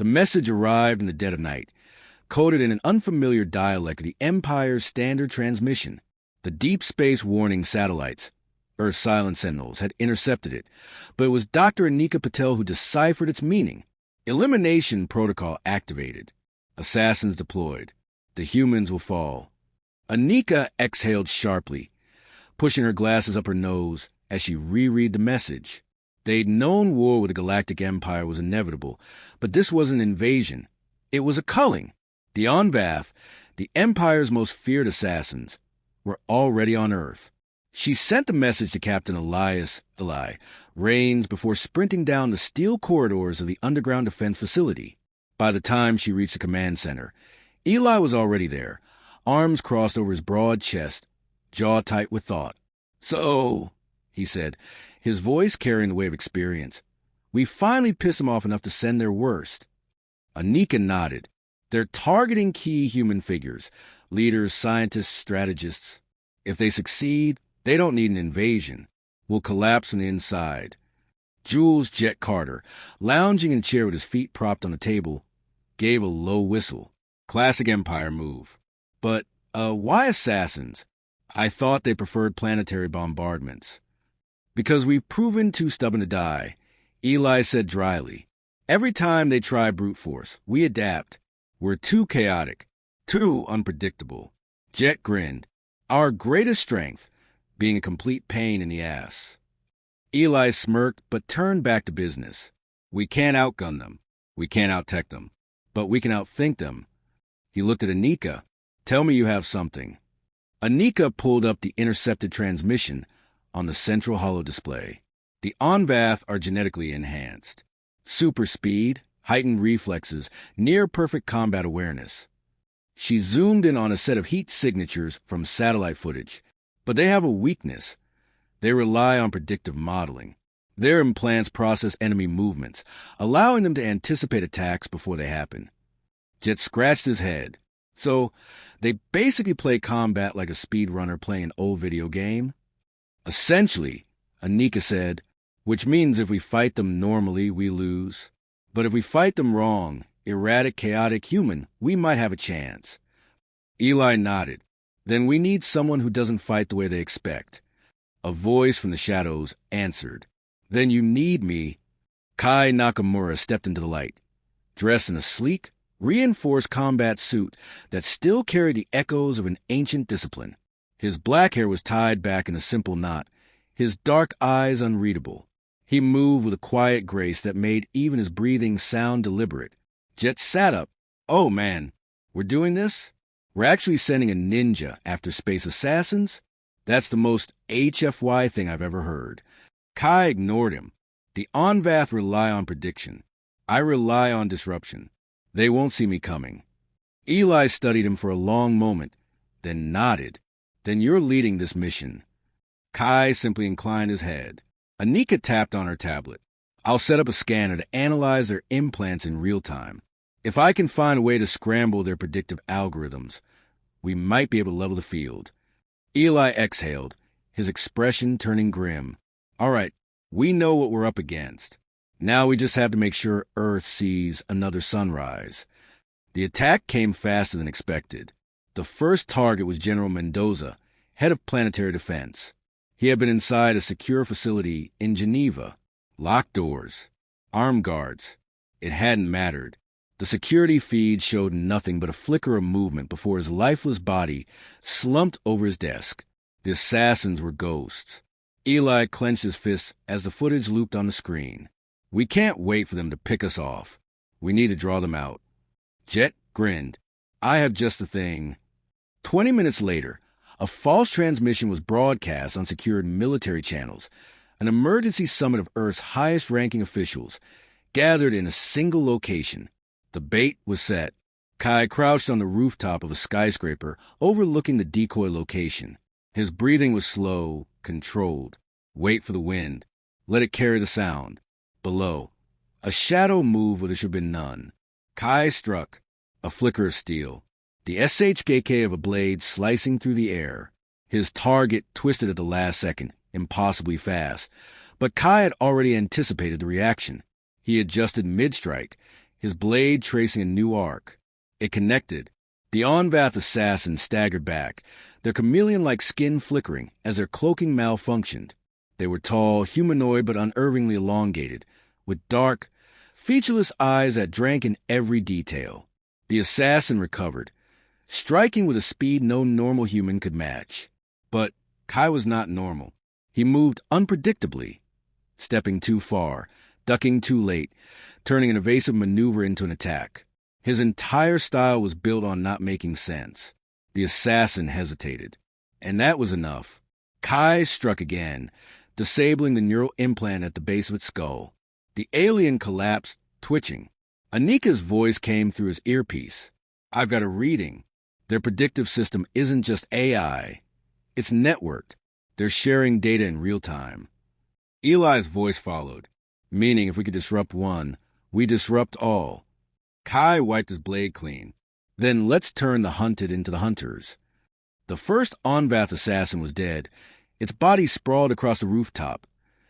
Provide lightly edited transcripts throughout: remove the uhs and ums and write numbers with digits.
The message arrived in the dead of night, coded in an unfamiliar dialect of the Empire's standard transmission. The deep space warning satellites, Earth's silent sentinels, had intercepted it, but it was Dr. Anika Patel who deciphered its meaning. Elimination protocol activated. Assassins deployed. The humans will fall. Anika exhaled sharply, pushing her glasses up her nose as she reread the message. They'd known war with the Galactic Empire was inevitable, but this wasn't an invasion. It was a culling. The Onvath, the Empire's most feared assassins, were already on Earth. She sent a message to Captain Eli Rains before sprinting down the steel corridors of the underground defense facility. By the time she reached the command center, Eli was already there, arms crossed over his broad chest, jaw tight with thought. "So," he said, his voice carrying the weight of experience, "we finally pissed them off enough to send their worst." Anika nodded. "They're targeting key human figures, leaders, scientists, strategists. If they succeed, they don't need an invasion. We'll collapse from the inside." Jules Jet Carter, lounging in a chair with his feet propped on the table, gave a low whistle. Classic Empire move. "But, why assassins? I thought they preferred planetary bombardments." "Because we've proven too stubborn to die," Eli said dryly. "Every time they try brute force, we adapt. We're too chaotic, too unpredictable." Jet grinned. "Our greatest strength, being a complete pain in the ass." Eli smirked, but turned back to business. "We can't outgun them. We can't outtech them. But we can outthink them." He looked at Anika. "Tell me you have something." Anika pulled up the intercepted transmission on the central holo display. The Onvath are genetically enhanced. Super speed, heightened reflexes, near-perfect combat awareness. She zoomed in on a set of heat signatures from satellite footage. But they have a weakness. They rely on predictive modeling. Their implants process enemy movements, allowing them to anticipate attacks before they happen. Jet scratched his head. "So, they basically play combat like a speedrunner playing an old video game?" "Essentially," Anika said, "which means if we fight them normally, we lose. But if we fight them wrong, erratic, chaotic, human, we might have a chance." Eli nodded. "Then we need someone who doesn't fight the way they expect." A voice from the shadows answered. "Then you need me." Kai Nakamura stepped into the light, dressed in a sleek, reinforced combat suit that still carried the echoes of an ancient discipline. His black hair was tied back in a simple knot, his dark eyes unreadable. He moved with a quiet grace that made even his breathing sound deliberate. Jet sat up. "Oh, man, we're doing this? We're actually sending a ninja after space assassins? That's the most HFY thing I've ever heard." Kai ignored him. "The Onvath rely on prediction. I rely on disruption. They won't see me coming." Eli studied him for a long moment, then nodded. "Then you're leading this mission." Kai simply inclined his head. Anika tapped on her tablet. "I'll set up a scanner to analyze their implants in real time. If I can find a way to scramble their predictive algorithms, we might be able to level the field." Eli exhaled, his expression turning grim. "All right, we know what we're up against. Now we just have to make sure Earth sees another sunrise." The attack came faster than expected. The first target was General Mendoza, head of planetary defense. He had been inside a secure facility in Geneva. Locked doors. Armed guards. It hadn't mattered. The security feed showed nothing but a flicker of movement before his lifeless body slumped over his desk. The assassins were ghosts. Eli clenched his fists as the footage looped on the screen. "We can't wait for them to pick us off. We need to draw them out." Jet grinned. "I have just the thing." 20 minutes later, a false transmission was broadcast on secured military channels. An emergency summit of Earth's highest-ranking officials gathered in a single location. The bait was set. Kai crouched on the rooftop of a skyscraper overlooking the decoy location. His breathing was slow, controlled. Wait for the wind. Let it carry the sound. Below, a shadow moved where there should have been none. Kai struck. A flicker of steel. The SHKK of a blade slicing through the air. His target twisted at the last second, impossibly fast. But Kai had already anticipated the reaction. He adjusted mid-strike, his blade tracing a new arc. It connected. The Onvath assassins staggered back, their chameleon-like skin flickering as their cloaking malfunctioned. They were tall, humanoid but unervingly elongated, with dark, featureless eyes that drank in every detail. The assassin recovered, striking with a speed no normal human could match. But Kai was not normal. He moved unpredictably, stepping too far, ducking too late, turning an evasive maneuver into an attack. His entire style was built on not making sense. The assassin hesitated. And that was enough. Kai struck again, disabling the neural implant at the base of its skull. The alien collapsed, twitching. Anika's voice came through his earpiece. "I've got a reading. Their predictive system isn't just AI. It's networked. They're sharing data in real time." Eli's voice followed, meaning if we could disrupt one, we disrupt all. Kai wiped his blade clean. "Then let's turn the hunted into the hunters." The first Onvath assassin was dead, its body sprawled across the rooftop,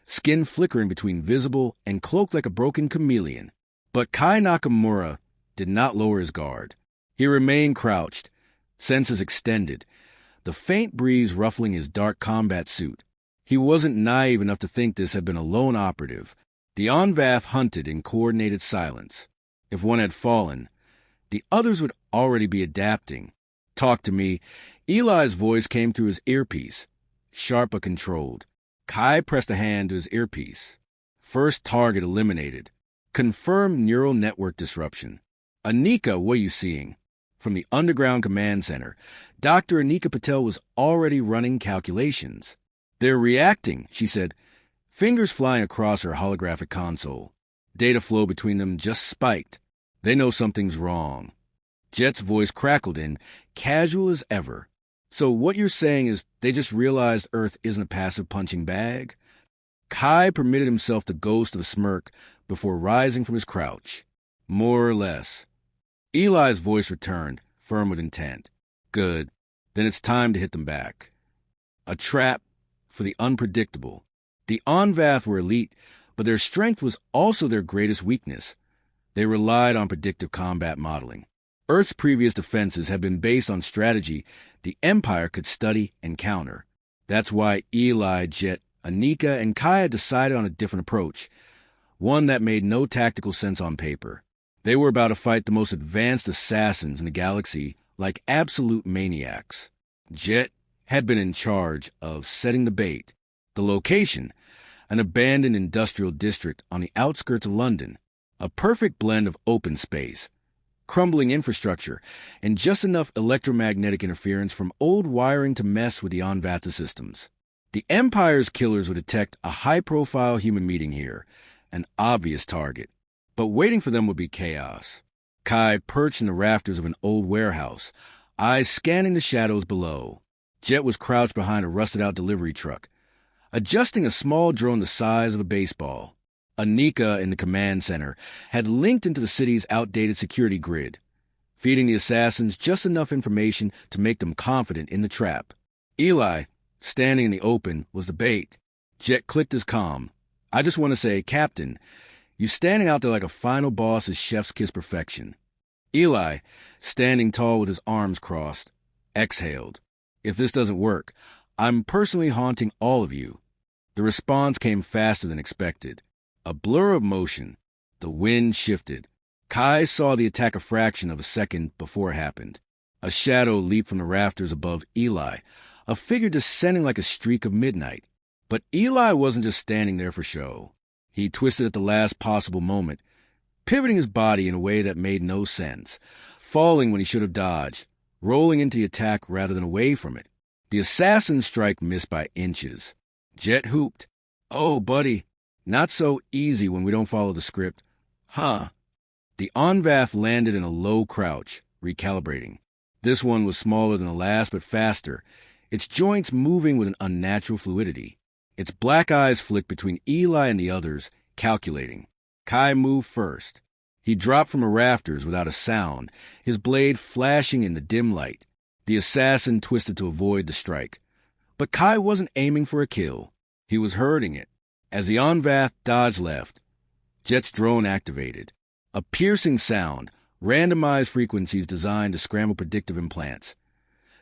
skin flickering between visible and cloaked like a broken chameleon. But Kai Nakamura did not lower his guard. He remained crouched, senses extended, the faint breeze ruffling his dark combat suit. He wasn't naive enough to think this had been a lone operative. The Onvath hunted in coordinated silence. If one had fallen, the others would already be adapting. "Talk to me." Eli's voice came through his earpiece, sharp but controlled. Kai pressed a hand to his earpiece. First target eliminated. Confirmed neural network disruption. "Anika, what are you seeing?" From the underground command center, Dr. Anika Patel was already running calculations. "They're reacting," she said, fingers flying across her holographic console. Data flow between them just spiked. "They know something's wrong." Jet's voice crackled in, casual as ever. "So what you're saying is they just realized Earth isn't a passive punching bag?" Kai permitted himself the ghost of a smirk before rising from his crouch. "More or less." Eli's voice returned, firm with intent. "Good. Then it's time to hit them back." A trap for the unpredictable. The Onvath were elite, but their strength was also their greatest weakness. They relied on predictive combat modeling. Earth's previous defenses had been based on strategy the Empire could study and counter. That's why Eli, Jet, Anika, and Kai had decided on a different approach, one that made no tactical sense on paper. They were about to fight the most advanced assassins in the galaxy like absolute maniacs. Jet had been in charge of setting the bait. The location, an abandoned industrial district on the outskirts of London, a perfect blend of open space, crumbling infrastructure, and just enough electromagnetic interference from old wiring to mess with the Onvath systems. The Empire's killers would detect a high-profile human meeting here, an obvious target. But waiting for them would be chaos. Kai perched in the rafters of an old warehouse, eyes scanning the shadows below. Jet was crouched behind a rusted-out delivery truck, adjusting a small drone the size of a baseball. Anika in the command center had linked into the city's outdated security grid, feeding the assassins just enough information to make them confident in the trap. Eli, standing in the open, was the bait. Jet clicked his comm. "I just want to say, Captain, you standing out there like a final boss is chef's kiss perfection." Eli, standing tall with his arms crossed, exhaled. "If this doesn't work, I'm personally haunting all of you." The response came faster than expected. A blur of motion. The wind shifted. Kai saw the attack a fraction of a second before it happened. A shadow leaped from the rafters above Eli, a figure descending like a streak of midnight. But Eli wasn't just standing there for show. He twisted at the last possible moment, pivoting his body in a way that made no sense, falling when he should have dodged, rolling into the attack rather than away from it. The assassin's strike missed by inches. Jet hooped. "Oh, buddy, not so easy when we don't follow the script." "Huh." The Onvath landed in a low crouch, recalibrating. This one was smaller than the last, but faster, its joints moving with an unnatural fluidity. Its black eyes flicked between Eli and the others, calculating. Kai moved first. He dropped from the rafters without a sound, his blade flashing in the dim light. The assassin twisted to avoid the strike. But Kai wasn't aiming for a kill. He was hurting it. As the Onvath dodged left, Jet's drone activated. A piercing sound, randomized frequencies designed to scramble predictive implants,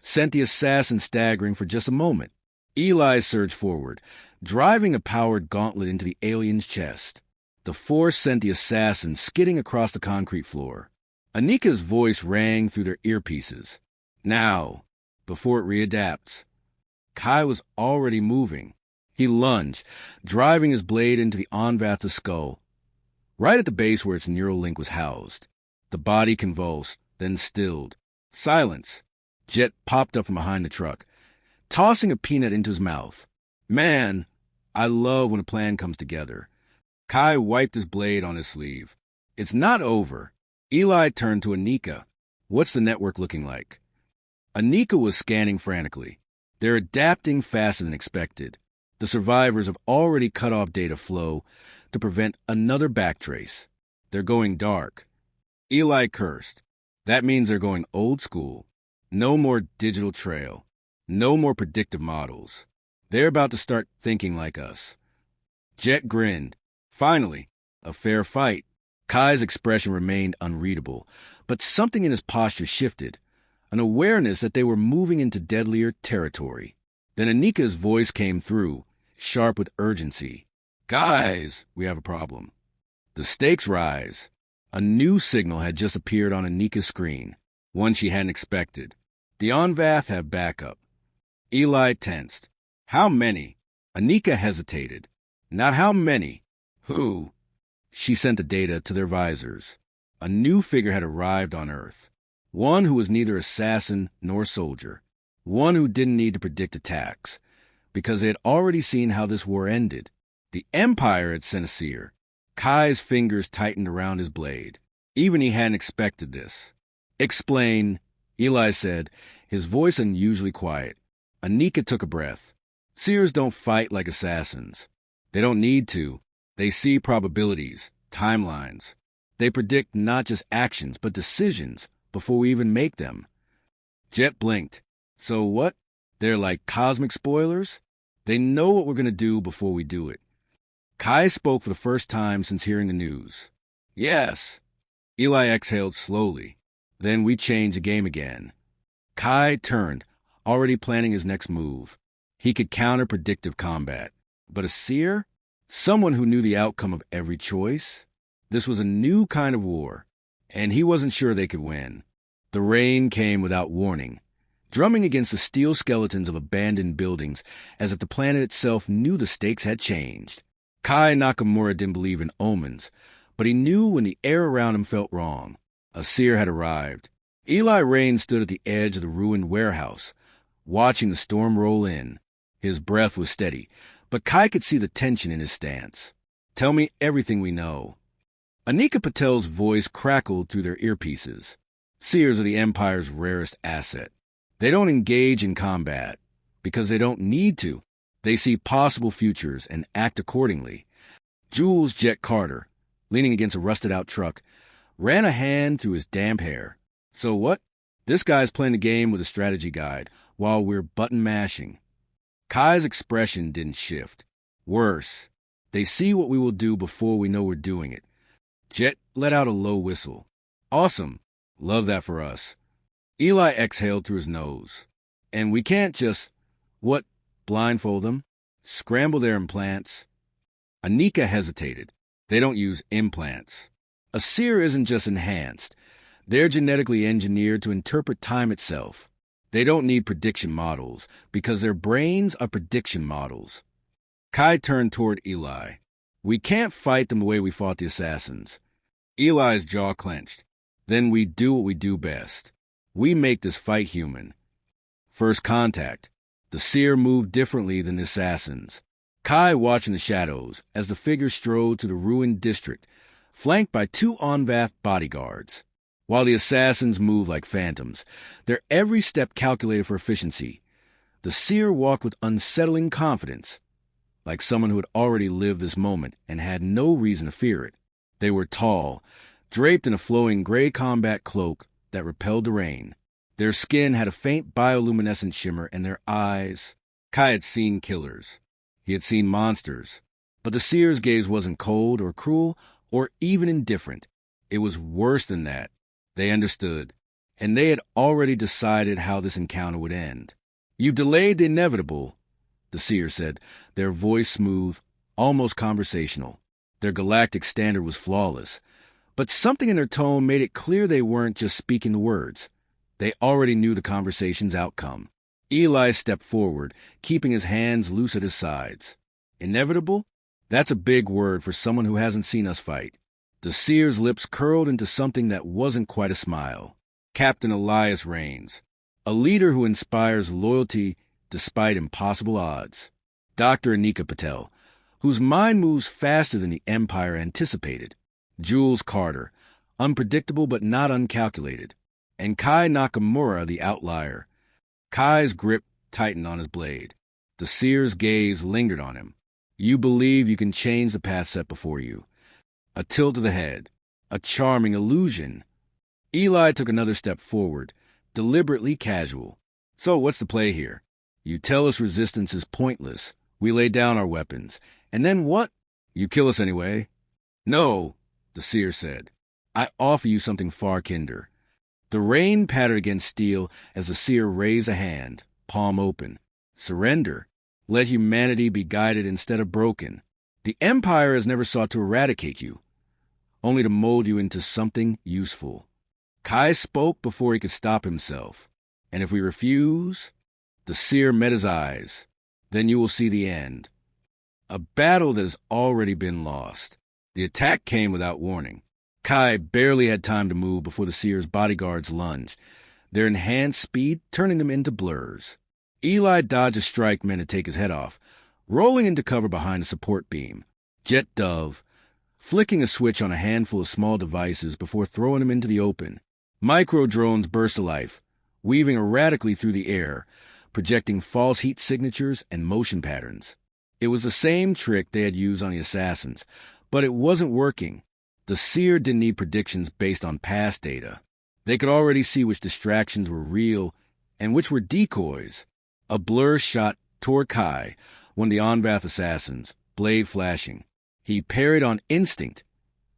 sent the assassin staggering for just a moment. Eli surged forward, driving a powered gauntlet into the alien's chest. The force sent the assassin skidding across the concrete floor. Anika's voice rang through their earpieces. Now, before it readapts. Kai was already moving. He lunged, driving his blade into the Onvath's skull, right at the base where its neural link was housed. The body convulsed, then stilled. Silence. Jet popped up from behind the truck, tossing a peanut into his mouth. Man, I love when a plan comes together. Kai wiped his blade on his sleeve. It's not over. Eli turned to Anika. What's the network looking like? Anika was scanning frantically. They're adapting faster than expected. The survivors have already cut off data flow to prevent another backtrace. They're going dark. Eli cursed. That means they're going old school. No more digital trail. No more predictive models. They're about to start thinking like us. Jet grinned. Finally, a fair fight. Kai's expression remained unreadable, but something in his posture shifted, an awareness that they were moving into deadlier territory. Then Anika's voice came through, sharp with urgency. Guys, we have a problem. The stakes rise. A new signal had just appeared on Anika's screen, one she hadn't expected. The Onvath have backup. Eli tensed. How many? Anika hesitated. Not how many. Who? She sent the data to their visors. A new figure had arrived on Earth. One who was neither assassin nor soldier. One who didn't need to predict attacks, because they had already seen how this war ended. The Empire had sent a seer. Kai's fingers tightened around his blade. Even he hadn't expected this. Explain, Eli said, his voice unusually quiet. Anika took a breath. Seers don't fight like assassins. They don't need to. They see probabilities, timelines. They predict not just actions, but decisions before we even make them. Jet blinked. So what? They're like cosmic spoilers? They know what we're going to do before we do it. Kai spoke for the first time since hearing the news. Yes. Eli exhaled slowly. Then we changed the game again. Kai turned, already planning his next move. He could counter predictive combat. But a seer? Someone who knew the outcome of every choice? This was a new kind of war, and he wasn't sure they could win. The rain came without warning, drumming against the steel skeletons of abandoned buildings as if the planet itself knew the stakes had changed. Kai Nakamura didn't believe in omens, but he knew when the air around him felt wrong. A seer had arrived. Eli Rain stood at the edge of the ruined warehouse, watching the storm roll in. His breath was steady, but Kai could see the tension in his stance. Tell me everything we know. Anika Patel's voice crackled through their earpieces. Seers are the Empire's rarest asset. They don't engage in combat because they don't need to. They see possible futures and act accordingly. Jules Jet Carter, leaning against a rusted-out truck, ran a hand through his damp hair. So what? This guy's playing the game with a strategy guide while we're button mashing. Kai's expression didn't shift. Worse, they see what we will do before we know we're doing it. Jet let out a low whistle. Awesome. Love that for us. Eli exhaled through his nose. And we can't just, what, blindfold them? Scramble their implants? Anika hesitated. They don't use implants. A seer isn't just enhanced. They're genetically engineered to interpret time itself. They don't need prediction models, because their brains are prediction models. Kai turned toward Eli. We can't fight them the way we fought the assassins. Eli's jaw clenched. Then we do what we do best. We make this fight human. First contact. The seer moved differently than the assassins. Kai watched in the shadows as the figure strode to the ruined district, flanked by 2 Onvath bodyguards. While the assassins moved like phantoms, their every step calculated for efficiency, the seer walked with unsettling confidence, like someone who had already lived this moment and had no reason to fear it. They were tall, draped in a flowing gray combat cloak that repelled the rain. Their skin had a faint bioluminescent shimmer, and their eyes... Kai had seen killers. He had seen monsters. But the seer's gaze wasn't cold or cruel or even indifferent. It was worse than that. They understood, and they had already decided how this encounter would end. "You've delayed the inevitable," the seer said, their voice smooth, almost conversational. Their galactic standard was flawless, but something in their tone made it clear they weren't just speaking the words. They already knew the conversation's outcome. Eli stepped forward, keeping his hands loose at his sides. "Inevitable? That's a big word for someone who hasn't seen us fight." The seer's lips curled into something that wasn't quite a smile. "Captain Elias Rains, a leader who inspires loyalty despite impossible odds. Dr. Anika Patel, whose mind moves faster than the Empire anticipated. Jules Carter, unpredictable but not uncalculated. And Kai Nakamura, the outlier." Kai's grip tightened on his blade. The seer's gaze lingered on him. "You believe you can change the path set before you." A tilt of the head. A charming illusion. Eli took another step forward, deliberately casual. "So what's the play here? You tell us resistance is pointless. We lay down our weapons. And then what? You kill us anyway." "No," the seer said. "I offer you something far kinder." The rain pattered against steel as the seer raised a hand, palm open. "Surrender. Let humanity be guided instead of broken. The Empire has never sought to eradicate you, only to mold you into something useful." Kai spoke before he could stop himself. "And if we refuse?" The seer met his eyes. "Then you will see the end. A battle that has already been lost." The attack came without warning. Kai barely had time to move before the seer's bodyguards lunged, their enhanced speed turning them into blurs. Eli dodged a strike meant to take his head off, rolling into cover behind a support beam. Jet dove, flicking a switch on a handful of small devices before throwing them into the open. Micro-drones burst to life, weaving erratically through the air, projecting false heat signatures and motion patterns. It was the same trick they had used on the assassins, but it wasn't working. The seer didn't need predictions based on past data. They could already see which distractions were real and which were decoys. A blur shot toward Kai, one of the Onvath assassins, blade flashing. He parried on instinct,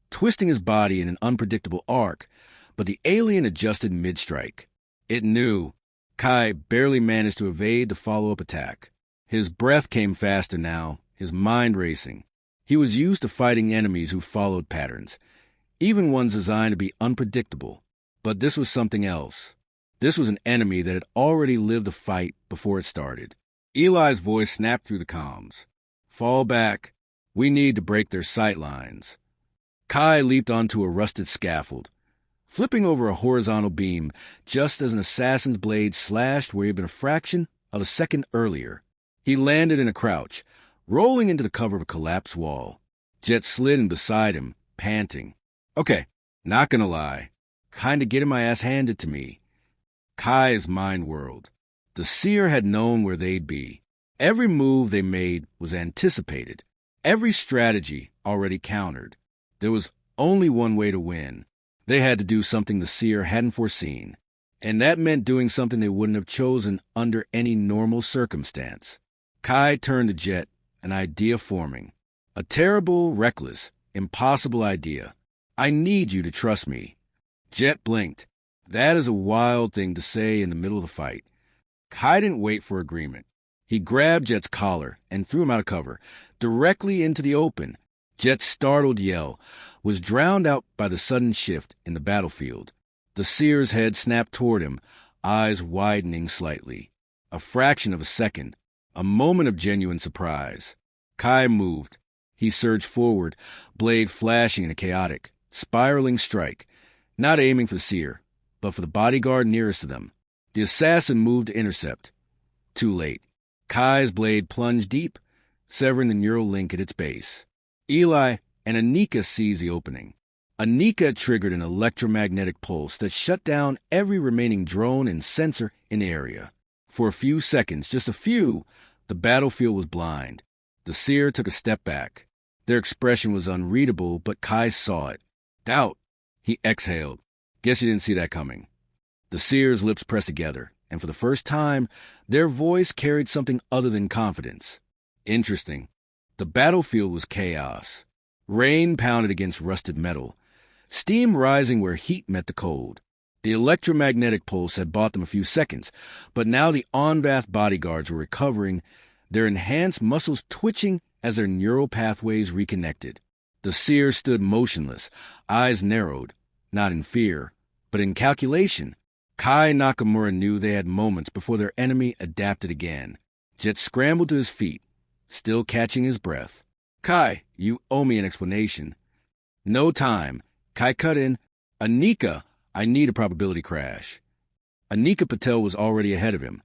twisting his body in an unpredictable arc, but the alien adjusted mid-strike. It knew. Kai barely managed to evade the follow-up attack. His breath came faster now, his mind racing. He was used to fighting enemies who followed patterns, even ones designed to be unpredictable. But this was something else. This was an enemy that had already lived the fight before it started. Eli's voice snapped through the comms. "Fall back. We need to break their sight lines." Kai leaped onto a rusted scaffold, flipping over a horizontal beam just as an assassin's blade slashed where he had been a fraction of a second earlier. He landed in a crouch, rolling into the cover of a collapsed wall. Jet slid in beside him, panting. "Okay, not gonna lie. Kinda getting my ass handed to me." Kai's mind whirled. The seer had known where they'd be. Every move they made was anticipated. Every strategy already countered. There was only one way to win. They had to do something the seer hadn't foreseen. And that meant doing something they wouldn't have chosen under any normal circumstance. Kai turned to Jet, an idea forming. A terrible, reckless, impossible idea. "I need you to trust me." Jet blinked. That is a wild thing to say in the middle of the fight. Kai didn't wait for agreement. He grabbed Jet's collar and threw him out of cover, directly into the open. Jet's startled yell was drowned out by the sudden shift in the battlefield. The seer's head snapped toward him, eyes widening slightly. A fraction of a second, a moment of genuine surprise. Kai moved. He surged forward, blade flashing in a chaotic, spiraling strike, not aiming for the seer, but for the bodyguard nearest to them. The assassin moved to intercept. Too late. Kai's blade plunged deep, severing the neural link at its base. Eli and Anika seized the opening. Anika triggered an electromagnetic pulse that shut down every remaining drone and sensor in the area. For a few seconds, just a few, the battlefield was blind. The seer took a step back. Their expression was unreadable, but Kai saw it. "Doubt." He exhaled. "Guess you didn't see that coming." The seer's lips pressed together, and for the first time, their voice carried something other than confidence. Interesting. The battlefield was chaos. Rain pounded against rusted metal. steam rising where heat met the cold. The electromagnetic pulse had bought them a few seconds, but now the on-bath bodyguards were recovering, their enhanced muscles twitching as their neural pathways reconnected. The seer stood motionless, eyes narrowed, not in fear, but in calculation. Kai Nakamura knew they had moments before their enemy adapted again. Jet scrambled to his feet, still catching his breath. Kai, you owe me an explanation. No time. Kai cut in. Anika, I need a probability crash. Anika Patel was already ahead of him,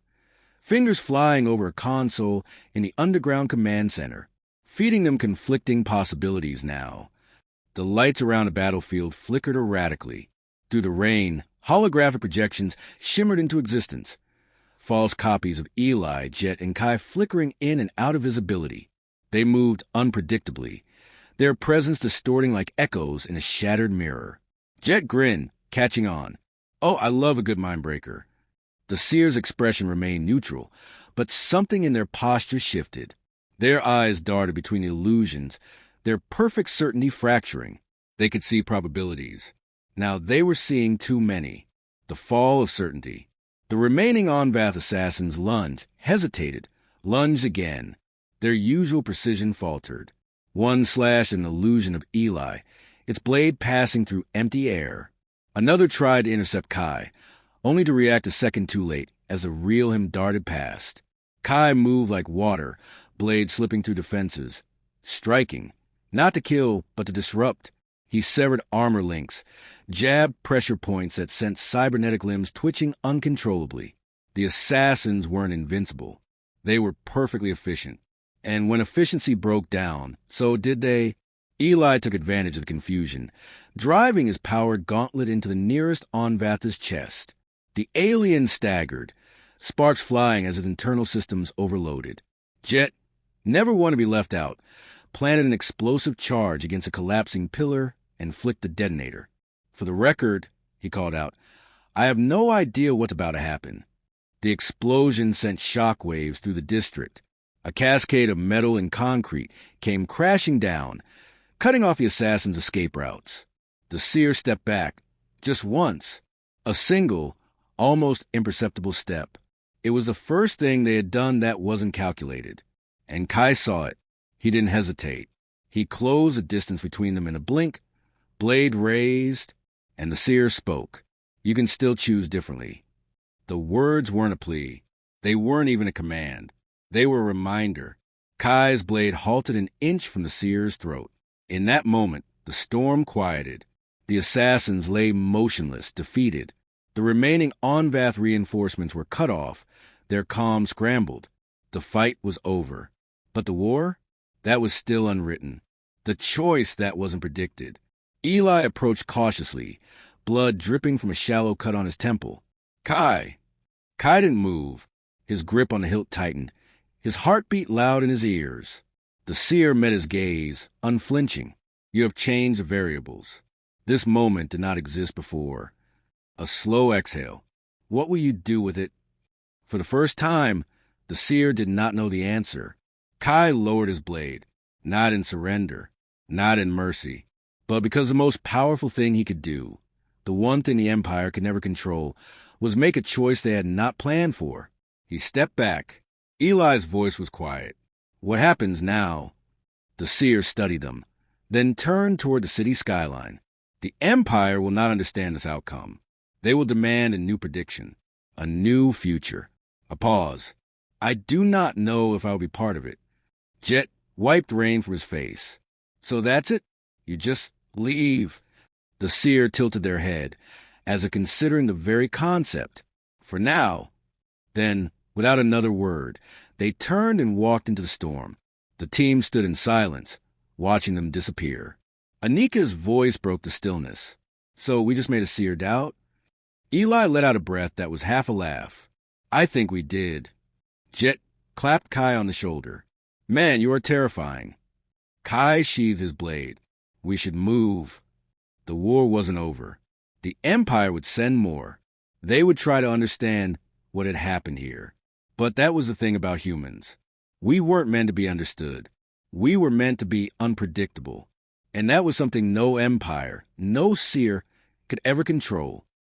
fingers flying over a console in the underground command center, feeding them conflicting possibilities now. The lights around the battlefield flickered erratically. Through the rain, holographic projections shimmered into existence, false copies of Eli, Jet, and Kai flickering in and out of visibility. They moved unpredictably, their presence distorting like echoes in a shattered mirror. Jet grinned, catching on. Oh, I love a good mindbreaker. The seer's expression remained neutral, but something in their posture shifted. Their eyes darted between the illusions, their perfect certainty fracturing. They could see probabilities. Now they were seeing too many. The fall of certainty. The remaining on-bath assassins lunged, hesitated, lunged again. Their usual precision faltered. One slashed an illusion of Eli, its blade passing through empty air. Another tried to intercept Kai, only to react a second too late as the real him darted past. Kai moved like water, blade slipping through defenses, striking, not to kill, but to disrupt. He severed armor links, jabbed pressure points that sent cybernetic limbs twitching uncontrollably. The assassins weren't invincible. They were perfectly efficient. And when efficiency broke down, so did they. Eli took advantage of the confusion, driving his powered gauntlet into the nearest on-Vatha's chest. The alien staggered, sparks flying as his internal systems overloaded. Jet, never one to be left out, planted an explosive charge against a collapsing pillar and flicked the detonator. For the record, he called out, I have no idea what's about to happen. The explosion sent shockwaves through the district. A cascade of metal and concrete came crashing down, cutting off the assassins' escape routes. The seer stepped back, just once, a single, almost imperceptible step. It was the first thing they had done that wasn't calculated. And Kai saw it. He didn't hesitate. He closed the distance between them in a blink, blade raised, and the seer spoke. You can still choose differently. The words weren't a plea. They weren't even a command. They were a reminder. Kai's blade halted an inch from the seer's throat. In that moment, the storm quieted. The assassins lay motionless, defeated. The remaining on-Vath reinforcements were cut off, their calm scrambled. The fight was over. But the war? That was still unwritten. The choice that wasn't predicted. Eli approached cautiously, blood dripping from a shallow cut on his temple. Kai! Kai didn't move. His grip on the hilt tightened, his heartbeat loud in his ears. The seer met his gaze, unflinching. You have changed the variables. This moment did not exist before. A slow exhale. What will you do with it? For the first time, the seer did not know the answer. Kai lowered his blade, not in surrender, not in mercy, but because the most powerful thing he could do, the one thing the Empire could never control, was make a choice they had not planned for. He stepped back. Eli's voice was quiet. What happens now? The seer studied them, then turned toward the city skyline. The Empire will not understand this outcome. They will demand a new prediction, a new future. A pause. I do not know if I will be part of it. Jet wiped rain from his face. So that's it? You just leave? The seer tilted their head, as if considering the very concept. For now. Then, without another word, they turned and walked into the storm. The team stood in silence, watching them disappear. Anika's voice broke the stillness. So we just made a seer doubt? Eli let out a breath that was half a laugh. I think we did. Jet clapped Kai on the shoulder. Man, you are terrifying. Kai sheathed his blade. We should move. The war wasn't over. The Empire would send more. They would try to understand what had happened here. But that was the thing about humans. We weren't meant to be understood. We were meant to be unpredictable. And that was something no empire, no seer, could ever control.